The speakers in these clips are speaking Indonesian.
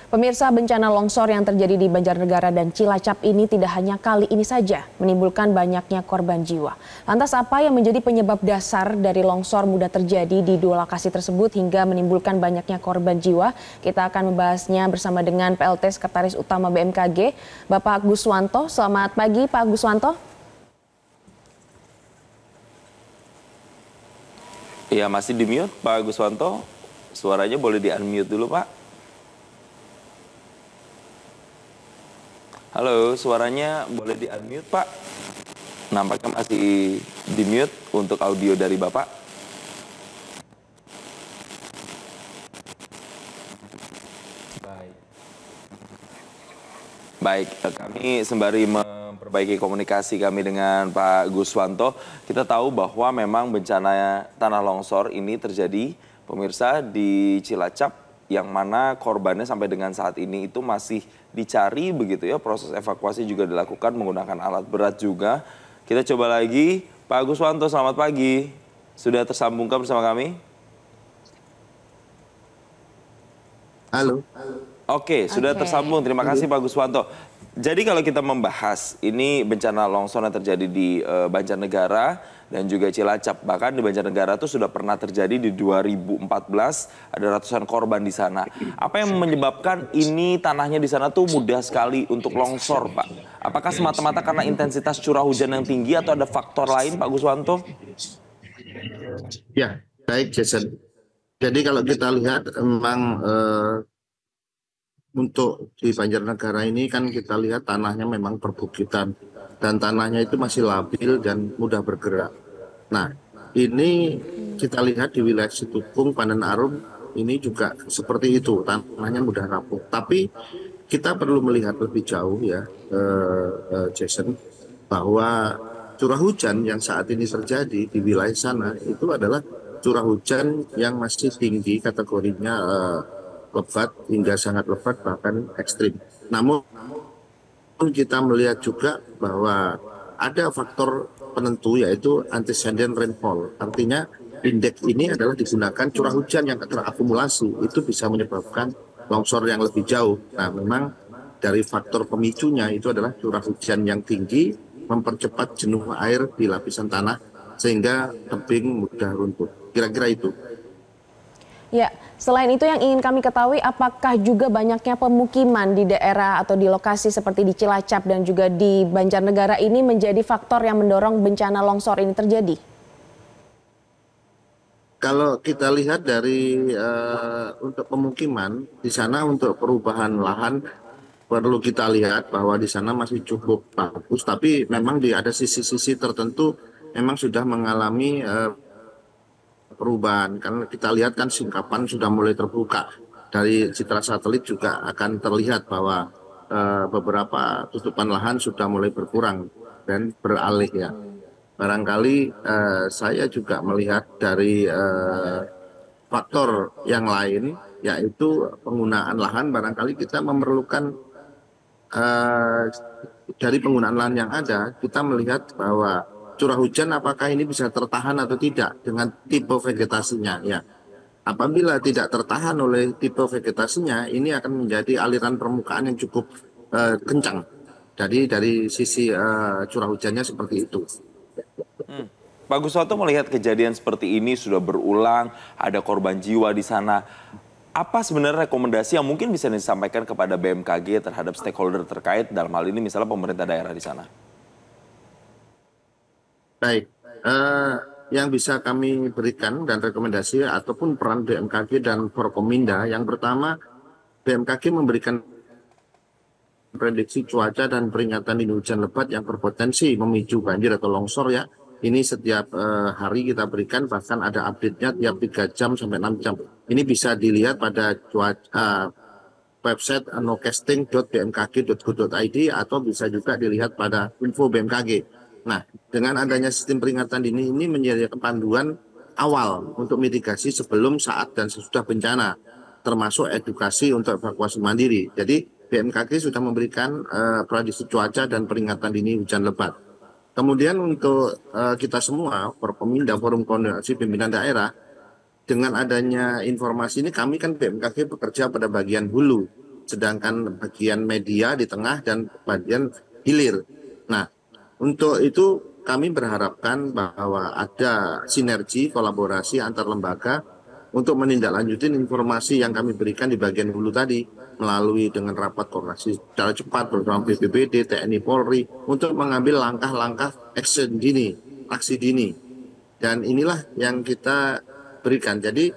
Pemirsa, bencana longsor yang terjadi di Banjarnegara dan Cilacap ini tidak hanya kali ini saja menimbulkan banyaknya korban jiwa. Lantas apa yang menjadi penyebab dasar dari longsor mudah terjadi di dua lokasi tersebut hingga menimbulkan banyaknya korban jiwa? Kita akan membahasnya bersama dengan PLT Sekretaris Utama BMKG, Bapak Guswanto. Selamat pagi, Pak Guswanto. Ya, masih di mute Pak Guswanto. Suaranya boleh di-unmute dulu, Pak. Halo, suaranya boleh di-unmute, Pak. Nampaknya masih di-mute untuk audio dari Bapak. Baik, kami sembari memperbaiki komunikasi kami dengan Pak Guswanto, kita tahu bahwa memang bencana tanah longsor ini terjadi, pemirsa, di Cilacap, yang mana korbannya sampai dengan saat ini itu masih dicari begitu ya. Proses evakuasi juga dilakukan menggunakan alat berat juga. Kita coba lagi, Pak Guswanto, selamat pagi. Sudah tersambungkan bersama kami? Halo. Oke, sudah tersambung. Terima kasih Pak Guswanto. Jadi kalau kita membahas ini bencana longsor yang terjadi di Banjarnegara dan juga Cilacap, bahkan di Banjarnegara itu sudah pernah terjadi di 2014, ada ratusan korban di sana. Apa yang menyebabkan ini tanahnya di sana tuh mudah sekali untuk longsor, Pak? Apakah semata-mata karena intensitas curah hujan yang tinggi atau ada faktor lain, Pak Guswanto? Ya, baik Jason. Jadi kalau kita lihat memang untuk di Banjarnegara ini kan kita lihat tanahnya memang perbukitan dan tanahnya itu masih labil dan mudah bergerak. Nah, ini kita lihat di wilayah Situpung, Panen Arum ini juga seperti itu, tanahnya mudah rapuh. Tapi kita perlu melihat lebih jauh ya, Jason, bahwa curah hujan yang saat ini terjadi di wilayah sana itu adalah curah hujan yang masih tinggi, kategorinya lebat hingga sangat lebat bahkan ekstrim. Namun kita melihat juga bahwa ada faktor penentu yaitu antecedent rainfall. Artinya indeks ini adalah digunakan curah hujan yang terakumulasi, itu bisa menyebabkan longsor yang lebih jauh. Nah, memang dari faktor pemicunya itu adalah curah hujan yang tinggi mempercepat jenuh air di lapisan tanah sehingga tebing mudah runtuh. Kira-kira itu. Ya, selain itu yang ingin kami ketahui, apakah juga banyaknya pemukiman di daerah atau di lokasi seperti di Cilacap dan juga di Banjarnegara ini menjadi faktor yang mendorong bencana longsor ini terjadi? Kalau kita lihat dari untuk pemukiman, di sana untuk perubahan lahan perlu kita lihat bahwa di sana masih cukup bagus, tapi memang ada sisi-sisi tertentu memang sudah mengalami perubahan. Karena kita lihat kan singkapan sudah mulai terbuka. Dari citra satelit juga akan terlihat bahwa beberapa tutupan lahan sudah mulai berkurang dan beralih ya. Barangkali saya juga melihat dari faktor yang lain, yaitu penggunaan lahan. Barangkali kita memerlukan dari penggunaan lahan yang ada, kita melihat bahwa curah hujan apakah ini bisa tertahan atau tidak dengan tipe vegetasinya ya. Apabila tidak tertahan oleh tipe vegetasinya, ini akan menjadi aliran permukaan yang cukup kencang. Jadi dari sisi curah hujannya seperti itu. Pak Guswanto melihat kejadian seperti ini sudah berulang, ada korban jiwa di sana. Apa sebenarnya rekomendasi yang mungkin bisa disampaikan kepada BMKG terhadap stakeholder terkait dalam hal ini misalnya pemerintah daerah di sana? Baik, yang bisa kami berikan dan rekomendasi ataupun peran BMKG dan Forkominda, yang pertama BMKG memberikan prediksi cuaca dan peringatan dini hujan lebat yang berpotensi memicu banjir atau longsor ya. Ini setiap hari kita berikan, bahkan ada update-nya tiap 3 jam sampai 6 jam. Ini bisa dilihat pada website nocasting.bmkg.go.id atau bisa juga dilihat pada info BMKG. Nah, dengan adanya sistem peringatan dini ini menjadi panduan awal untuk mitigasi sebelum, saat, dan sesudah bencana, termasuk edukasi untuk evakuasi mandiri. Jadi BMKG sudah memberikan prediksi cuaca dan peringatan dini hujan lebat. Kemudian untuk kita semua, Forkominda, Forum Koordinasi Pimpinan Daerah, dengan adanya informasi ini kami kan BMKG bekerja pada bagian hulu. sedangkan bagian media di tengah dan bagian hilir. Nah, untuk itu kami berharapkan bahwa ada sinergi kolaborasi antar lembaga untuk menindaklanjuti informasi yang kami berikan di bagian hulu tadi melalui dengan rapat koordinasi secara cepat bersama BPBD, TNI, Polri untuk mengambil langkah-langkah action dini, aksi dini. Dan inilah yang kita berikan. Jadi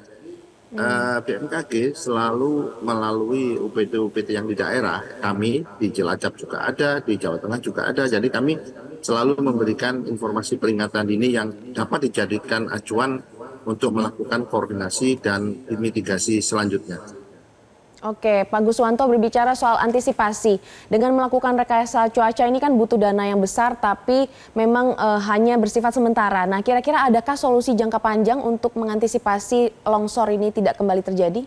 BMKG selalu melalui UPT-UPT yang di daerah, kami di Cilacap juga ada, di Jawa Tengah juga ada. Jadi kami selalu memberikan informasi peringatan dini yang dapat dijadikan acuan untuk melakukan koordinasi dan mitigasi selanjutnya. Oke, Pak Guswanto berbicara soal antisipasi. Dengan melakukan rekayasa cuaca ini kan butuh dana yang besar, tapi memang hanya bersifat sementara. Nah, kira-kira adakah solusi jangka panjang untuk mengantisipasi longsor ini tidak kembali terjadi?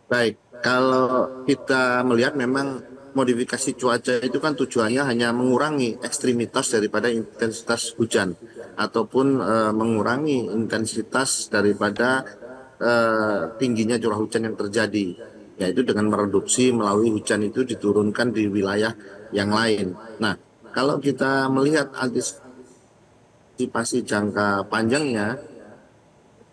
Baik, kalau kita melihat memang modifikasi cuaca itu kan tujuannya hanya mengurangi ekstremitas daripada intensitas hujan ataupun mengurangi intensitas daripada tingginya curah hujan yang terjadi, yaitu dengan mereduksi melalui hujan itu diturunkan di wilayah yang lain. Nah, kalau kita melihat antisipasi jangka panjangnya,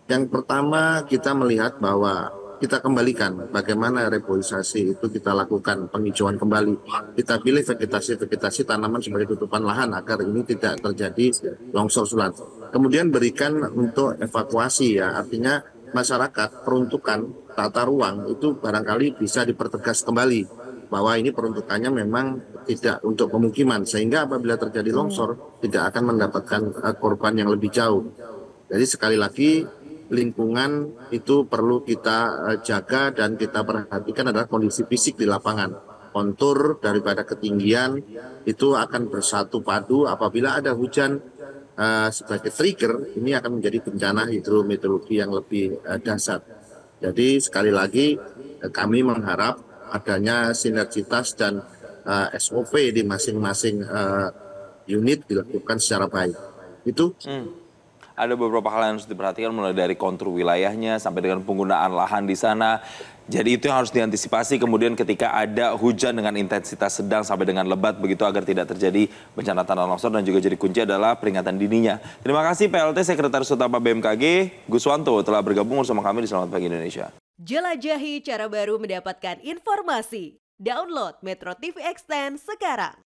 yang pertama kita melihat bahwa kita kembalikan bagaimana reboisasi itu kita lakukan penghijauan kembali. Kita pilih vegetasi tanaman sebagai tutupan lahan agar ini tidak terjadi longsor susulan. Kemudian berikan untuk evakuasi ya, artinya masyarakat peruntukan tata ruang itu barangkali bisa dipertegas kembali bahwa ini peruntukannya memang tidak untuk pemukiman sehingga apabila terjadi longsor tidak akan mendapatkan korban yang lebih jauh. Jadi sekali lagi lingkungan itu perlu kita jaga dan kita perhatikan adalah kondisi fisik di lapangan. Kontur daripada ketinggian itu akan bersatu padu apabila ada hujan sebagai trigger, ini akan menjadi bencana hidrometeorologi yang lebih dahsyat. Jadi sekali lagi kami mengharap adanya sinergitas dan SOP di masing-masing unit dilakukan secara baik. Itu. Ada beberapa hal yang harus diperhatikan mulai dari kontur wilayahnya sampai dengan penggunaan lahan di sana. Jadi itu yang harus diantisipasi kemudian ketika ada hujan dengan intensitas sedang sampai dengan lebat begitu agar tidak terjadi bencana tanah longsor dan juga jadi kunci adalah peringatan dininya. Terima kasih PLT Sekretaris Utama BMKG Guswanto telah bergabung bersama kami di Selamat Pagi Indonesia. Jelajahi cara baru mendapatkan informasi. Download Metro TV Extend sekarang.